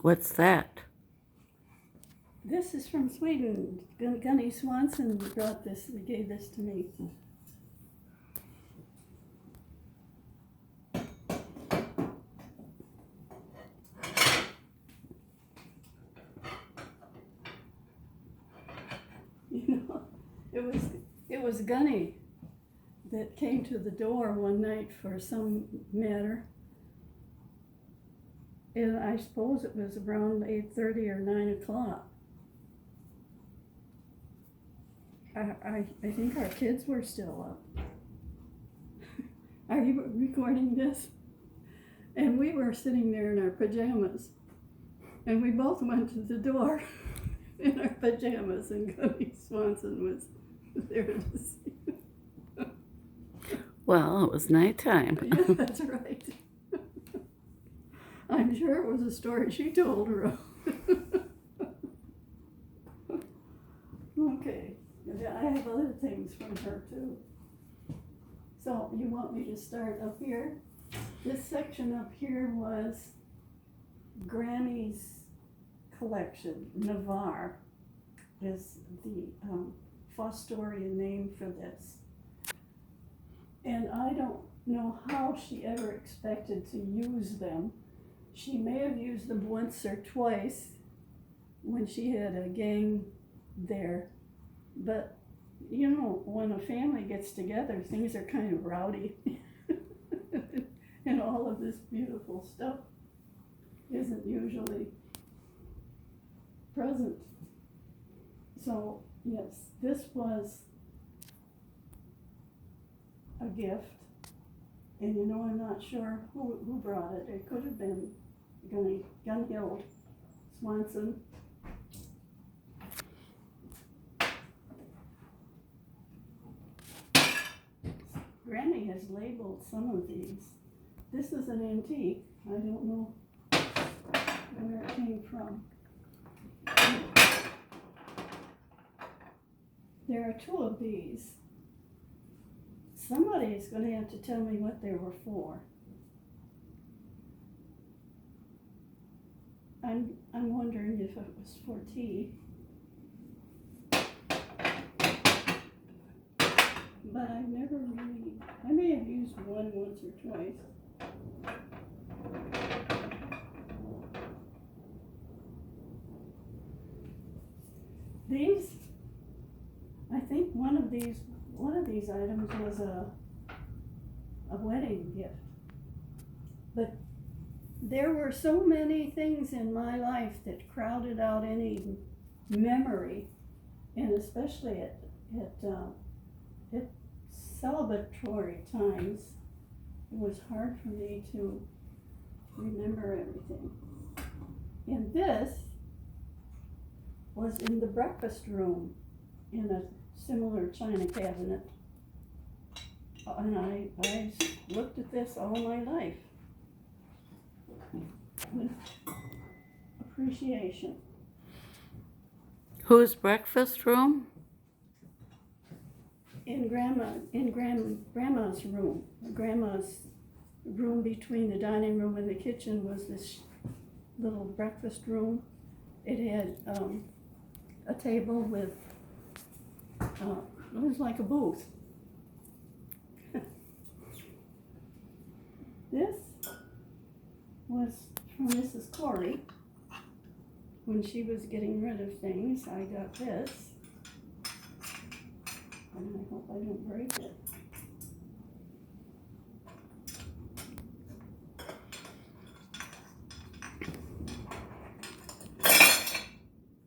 What's that? This is from Sweden. Gunny Swanson brought this, gave this to me. You know, it was Gunny that came to the door one night for some matter. And I suppose it was around 8:30 or 9 o'clock. I think our kids were still up. Are you recording this? And we were sitting there in our pajamas. And we both went to the door in our pajamas, and Gunny Swanson was there to see. Well, it was nighttime. Yeah, that's right. I'm sure it was a story she told her. Okay, I have other things from her too. So you want me to start up here? This section up here was Granny's collection. Navarre is the Fostorian name for this. And I don't know how she ever expected to use them. She may have used them once or twice when she had a gang there. But, you know, when a family gets together, things are kind of rowdy. And all of this beautiful stuff isn't usually present. So, yes, this was a gift. And you know, I'm not sure who brought it. It could have been Gunhild Swanson. Granny has labeled some of these. This is an antique. I don't know where it came from. There are two of these. Somebody is going to have to tell me what they were for. I'm wondering if it was for tea. But I've never really, I may have used one once or twice. These, I think one of these items was a wedding gift. But there were so many things in my life that crowded out any memory, and especially at celebratory times, it was hard for me to remember everything. And this was in the breakfast room in a similar china cabinet. And I looked at this all my life with appreciation. Whose breakfast room? In Grandma's room. Grandma's room between the dining room and the kitchen was this little breakfast room. It had a table with, it was like a booth. This was from Mrs. Corey. When she was getting rid of things, I got this. And I hope I don't break it.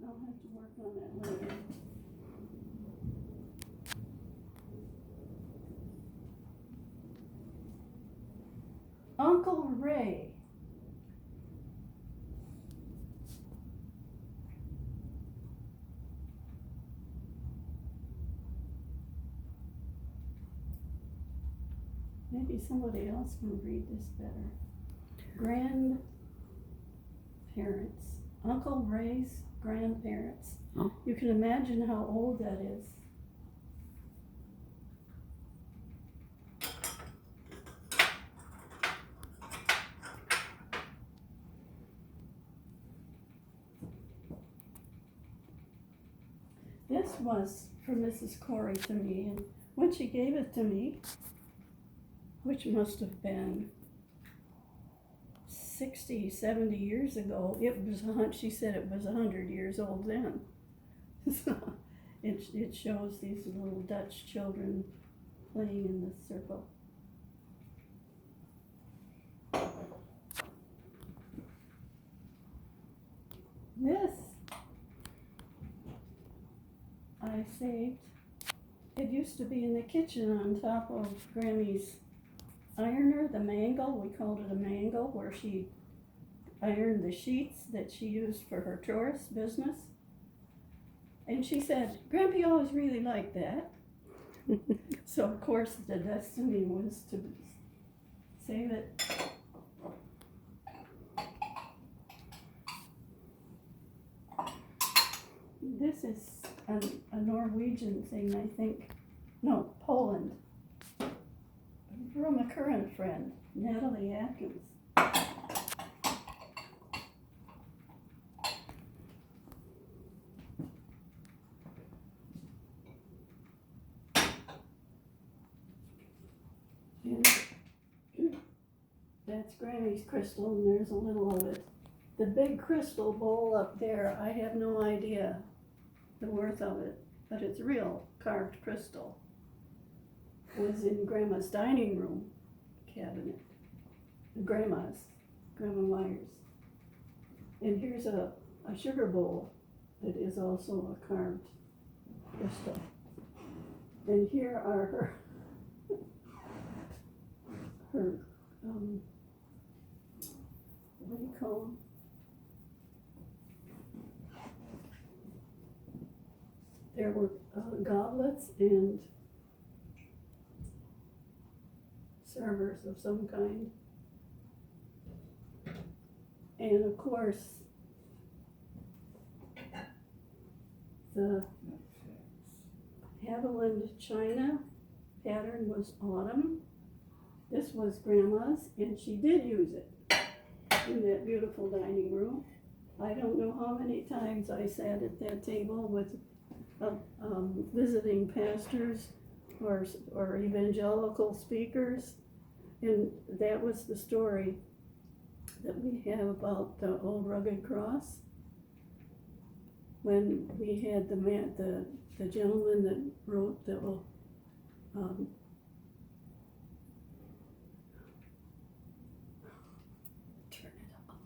I'll have to work on that later. Uncle Ray. Maybe somebody else can read this better. Grandparents. Uncle Ray's grandparents. Oh. You can imagine how old that is. was for Mrs. Corey to me, and when she gave it to me, which must have been 60, 70 years ago, she said it was 100 years old then. So it shows these little Dutch children playing in the circle. This I saved. It used to be in the kitchen on top of Grammy's ironer, the mangle. We called it a mangle, where she ironed the sheets that she used for her tourist business. And she said, Grampy always really liked that. So of course the destiny was to save it. This is a Norwegian thing, I think. No, Poland. From a current friend, Natalie Atkins. And that's Grammy's crystal, and there's a little of it. The big crystal bowl up there, I have no idea the worth of it, but it's real carved crystal. It was in Grandma's dining room cabinet. Grandma Myers. And here's a sugar bowl that is also a carved crystal. And here are her what do you call them? There were goblets and servers of some kind. And of course, the Haviland China pattern was autumn. This was Grandma's, and she did use it in that beautiful dining room. I don't know how many times I sat at that table with visiting pastors or evangelical speakers, and that was the story that we have about the old rugged cross. When we had the gentleman that wrote the turn it off.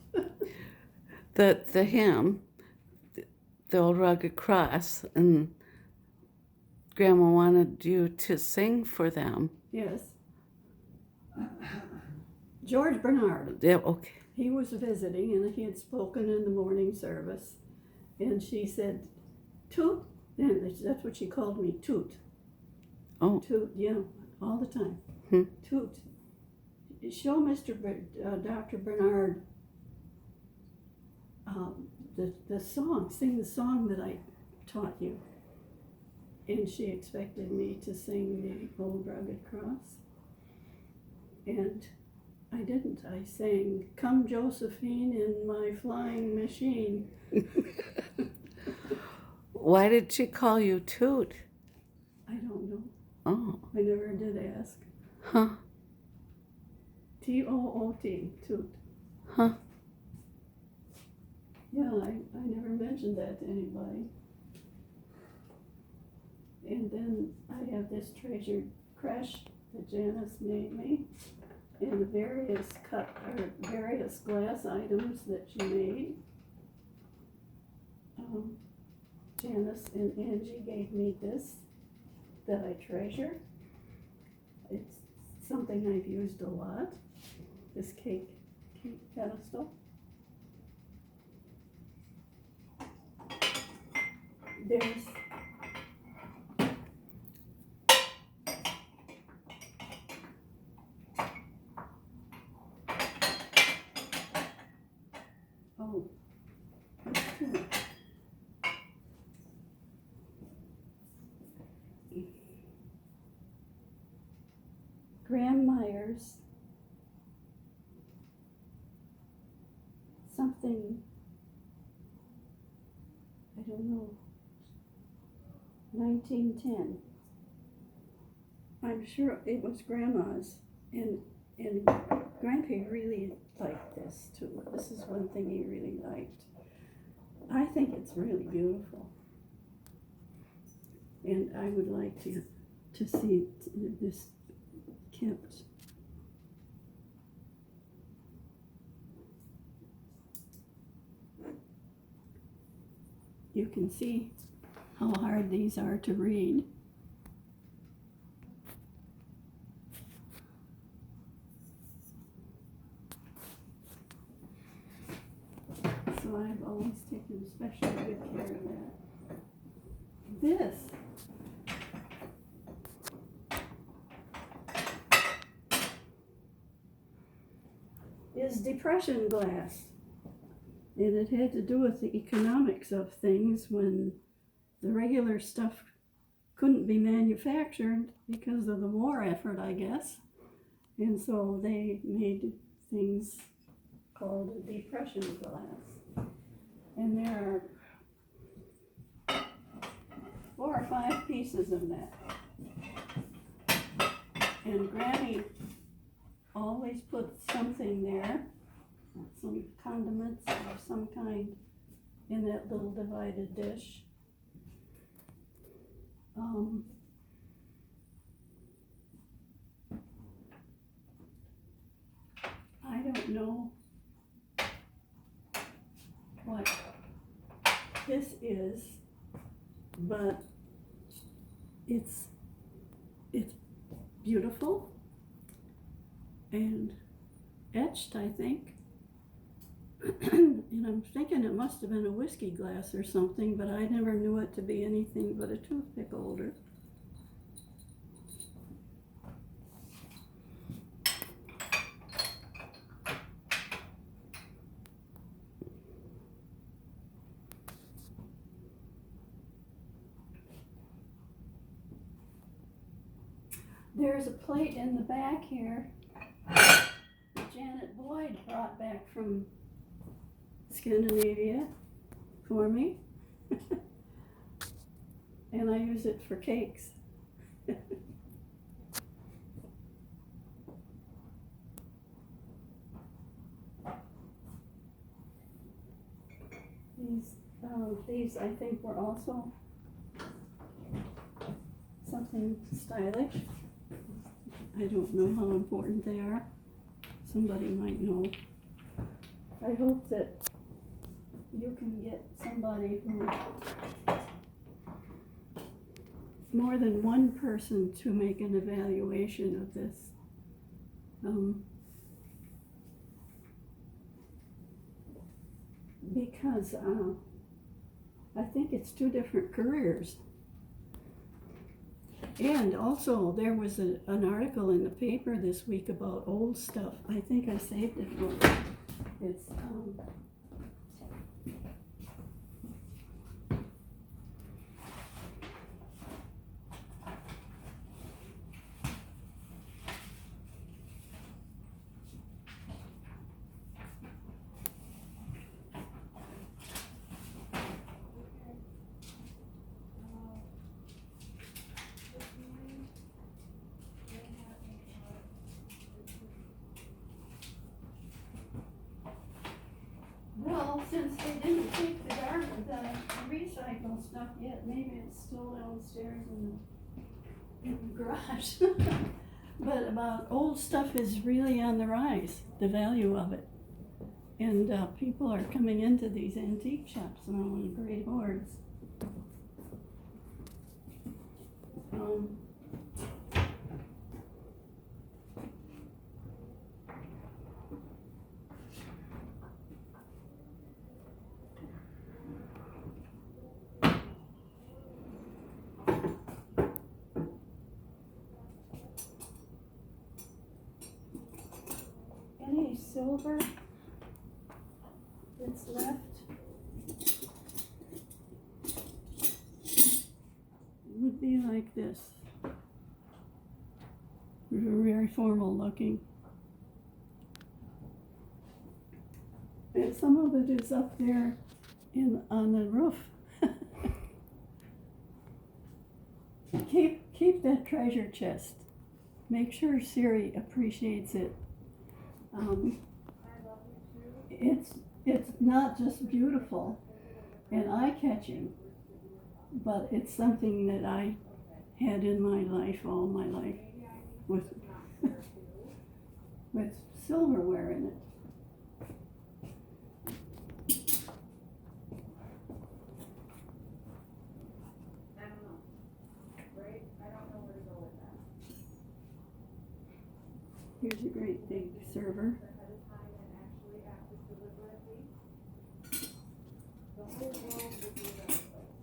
The hymn, the old rugged cross, and Grandma wanted you to sing for them. Yes. George Bernard. Yeah, okay. He was visiting, and he had spoken in the morning service, and she said, "Toot," and that's what she called me, Toot. Oh. Toot, yeah, all the time. Toot. Show Dr. Bernard the song, sing the song that I taught you. And she expected me to sing the Old Rugged Cross. And I didn't. I sang, "Come Josephine in my flying machine." Why did she call you Toot? I don't know. Oh. I never did ask. Huh. T-O-O-T, Toot. Huh. Yeah, I never mentioned that to anybody. And then I have this treasured creche that Janice made me, and various glass items that she made. Janice and Angie gave me this that I treasure. It's something I've used a lot, this cake pedestal. There's Graham Myers, something, I don't know, 1910. I'm sure it was Grandma's, and Grandpa really liked this too. This is one thing he really liked. I think it's really beautiful, and I would like to see this kept. You can see how hard these are to read. So I've always taken especially good care of that. This is depression glass. And it had to do with the economics of things when the regular stuff couldn't be manufactured because of the war effort, I guess. And so they made things called depression glass. And there are 4 or 5 pieces of that. And Granny always put something there, some condiments of some kind, in that little divided dish. I don't know what this is, but it's beautiful and etched, I think. And I'm thinking it must have been a whiskey glass or something, but I never knew it to be anything but a toothpick holder. There's a plate in the back here that Janet Boyd brought back from Scandinavia for me. And I use it for cakes. These I think were also something stylish. I don't know how important they are. Somebody might know. I hope that you can get somebody who, more than one person to make an evaluation of this. Because I think it's 2 different careers. And also, there was an article in the paper this week about old stuff. I think I saved it for you. It's since they didn't take the recycle stuff yet, maybe it's still downstairs in the garage. But about old stuff is really on the rise, the value of it. And people are coming into these antique shops now in great hordes. Any silver that's left would be like this. Very formal looking. And some of it is up there on the roof. Keep that treasure chest. Make sure Siri appreciates it. It's not just beautiful and eye-catching, but it's something that I had in my life all my life with with silverware in it. Here's a great big server.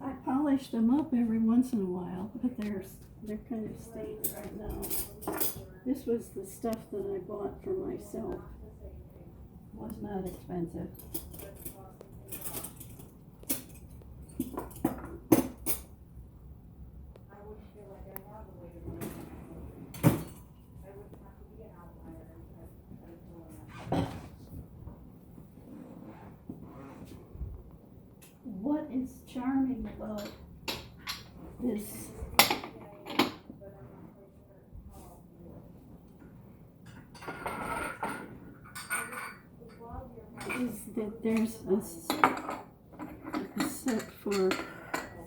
I polish them up every once in a while, but they're kind of stained right now. This was the stuff that I bought for myself. It was not expensive. What is charming about this is that there's a set for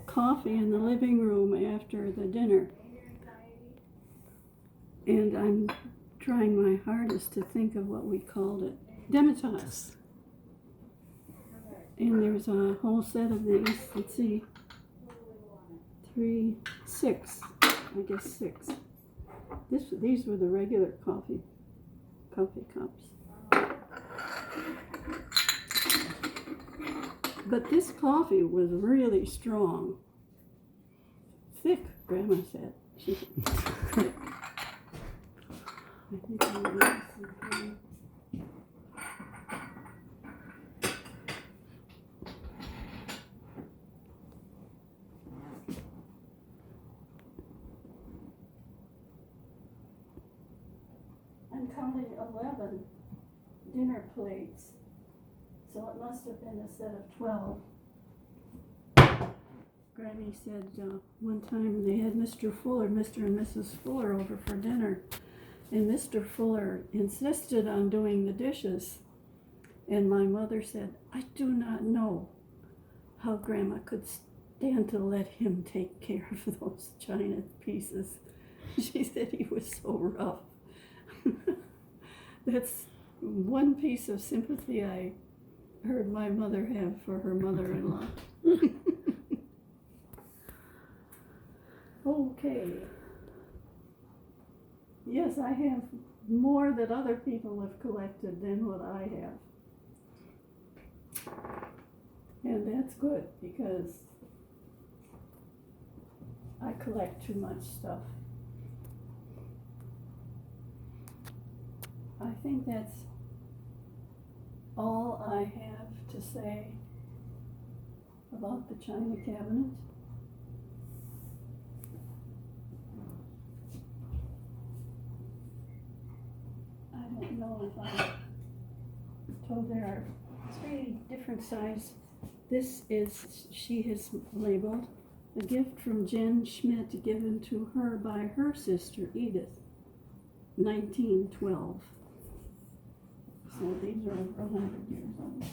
coffee in the living room after the dinner. And I'm trying my hardest to think of what we called it. Demitasse. And there's a whole set of these. Let's see. 6. I guess 6. These were the regular coffee cups. But this coffee was really strong. Thick, Grandma said. Thick. I think I'm gonna use some. I'm counting 11 dinner plates, so it must have been a set of 12. Granny said one time they had Mr. and Mrs. Fuller over for dinner, and Mr. Fuller insisted on doing the dishes, and my mother said, I do not know how Grandma could stand to let him take care of those china pieces. She said he was so rough. That's one piece of sympathy I heard my mother have for her mother-in-law. Okay. Yes, I have more that other people have collected than what I have. And that's good because I collect too much stuff. I think that's all I have to say about the china cabinet. I don't know if I told there are 3 different sizes. This is, she has labeled, a gift from Jen Schmidt given to her by her sister Edith, 1912. So these are over 100 years old.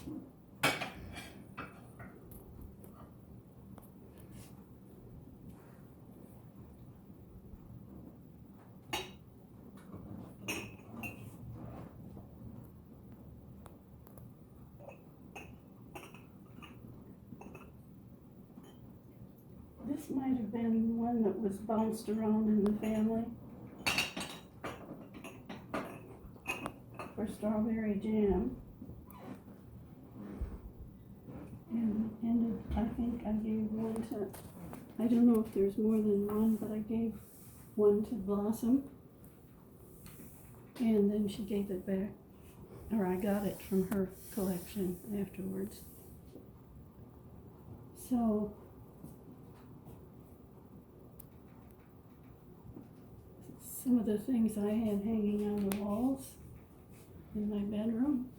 This might have been one that was bounced around in the family for strawberry jam. And I think I gave one to, I don't know if there's more than one, but I gave one to Blossom. And then she gave it back, or I got it from her collection afterwards. So, some of the things I had hanging on the walls in my bedroom.